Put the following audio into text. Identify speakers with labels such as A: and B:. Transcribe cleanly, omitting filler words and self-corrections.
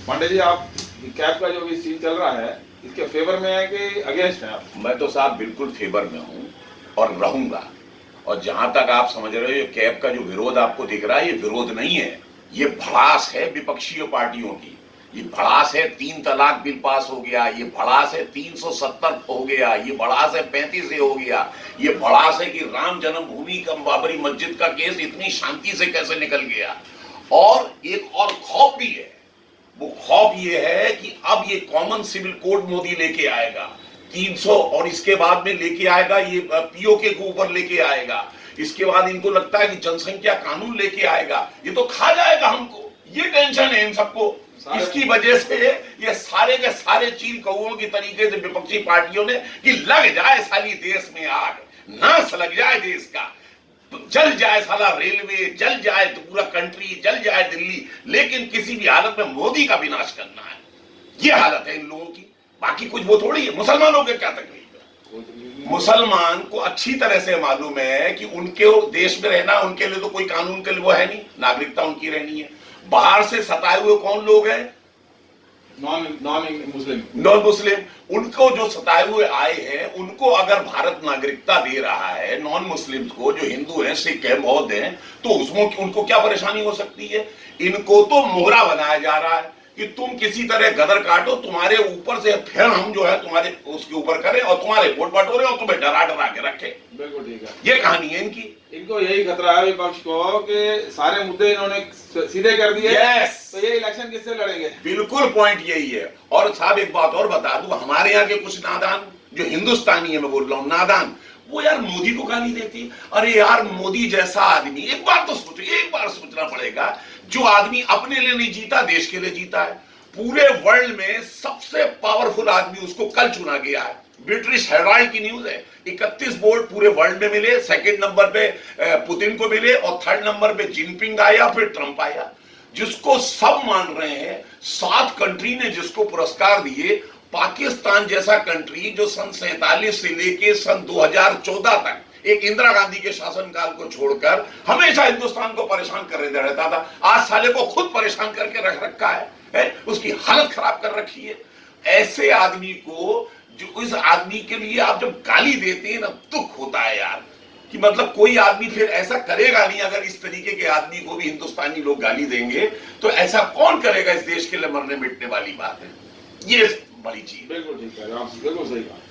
A: पांडे जी, आप कैब का जो भी सीन चल रहा है, इसके फेवर में है कि अगेंस्ट है आप?
B: मैं तो साहब बिल्कुल फेवर में हूं और रहूंगा। और जहां तक आप समझ रहे हो ये कैब का जो विरोध आपको दिख रहा है, ये विरोध नहीं है, ये भड़ास है विपक्षी पार्टियों की। ये भड़ास है 3 तलाक बिल पास हो गया, ये भड़ास है 370 हो गया, ये भड़ास है 35 हो गया, ये भड़ास है कि राम जन्मभूमि का बाबरी मस्जिद का केस इतनी शांति से कैसे निकल गया। और एक और खौफ भी है, वो खौफ ये है कि अब ये कॉमन सिविल कोड मोदी लेके आएगा 300, और इसके बाद में लेके आएगा ये पीओके को ऊपर लेके आएगा। इसके बाद इनको लगता है कि जनसंख्या कानून लेके आएगा, ये तो खा जाएगा हमको। ये टेंशन है इन सबको। इसकी वजह से ये सारे के सारे चील कौओं की तरीके से विपक्षी पार्टियों ने कि लग जाए साली देश में आग, नाश लग जाए देश का, जल जाए साला रेलवे, जल जाए तो पूरा कंट्री, जल जाए दिल्ली, लेकिन किसी भी हालत में मोदी का विनाश करना है। ये हालत है इन लोगों की, बाकी कुछ वो थोड़ी है। मुसलमानों के क्या तकलीफ है? मुसलमान को अच्छी तरह से मालूम है कि उनके देश में रहना, उनके लिए तो कोई कानून के लिए वो है नहीं, नागरिकता उनकी रहनी है। बाहर से सताए हुए कौन लोग हैं? Non Muslim. उनको जो सताए हुए आए हैं, उनको अगर भारत नागरिकता दे रहा है, नॉन मुस्लिम्स को जो हिंदू हैं, सिख हैं, बौद्ध हैं, तो उसमें उनको क्या परेशानी हो सकती है? इनको तो मोहरा बनाया जा रहा है कि तुम किसी तरह गदर काटो, तुम्हारे ऊपर से फिर हम जो है तुम्हारे उसके ऊपर करें और तुम्हारे वोट बटोरे और तुम्हें डरा डरा के रखे।
A: बिल्कुल ठीक है,
B: ये कहानी है इनकी।
A: इनको यही खतरा है विपक्ष को कि सारे मुद्दे इन्होंने सीधे कर दिए।
B: यस,
A: तो ये इलेक्शन किससे लड़ेंगे?
B: बिल्कुल पॉइंट यही है। और साहब एक बात और बता दूं, हमारे यहाँ के कुछ नादान, जो हिंदुस्तानी है मैं बोल रहा हूं, नादान, वो यार मोदी को गाली देती। अरे यार, मोदी जैसा आदमी, एक बार तो सोचो, एक बार सोचना पड़ेगा, जो आदमी अपने लिए नहीं जीता, देश के लिए जीता है। पूरे वर्ल्ड में सबसे पावरफुल आदमी उसको कल चुना गया है। ब्रिटिश हेराल्ड की न्यूज है, 31 वोट पूरे वर्ल्ड में मिले। सेकंड नंबर पे पुतिन को मिले और थर्ड नंबर पे जिनपिंग आया, फिर ट्रंप आया, जिसको सब मान रहे हैं। 7 कंट्री ने जिसको पुरस्कार दिए। पाकिस्तान जैसा कंट्री जो सन 47 से लेके सन 2014 तक, एक इंदिरा गांधी के शासनकाल को छोड़कर हमेशा हिंदुस्तान को परेशान कर रहता था, आज साले को खुद परेशान करके रख रखा है, उसकी हालत खराब कर रखी है। ऐसे आदमी को, जो इस आदमी के लिए आप जब गाली देते हैं ना, दुख होता है यार, कि मतलब कोई आदमी फिर ऐसा करेगा नहीं। अगर इस तरीके के आदमी को भी हिंदुस्तानी लोग गाली देंगे तो ऐसा कौन करेगा? इस देश के लिए मरने मिटने वाली बात है ये, बड़ी चीज।
A: बिल्कुल ठीक है, बिल्कुल सही बात।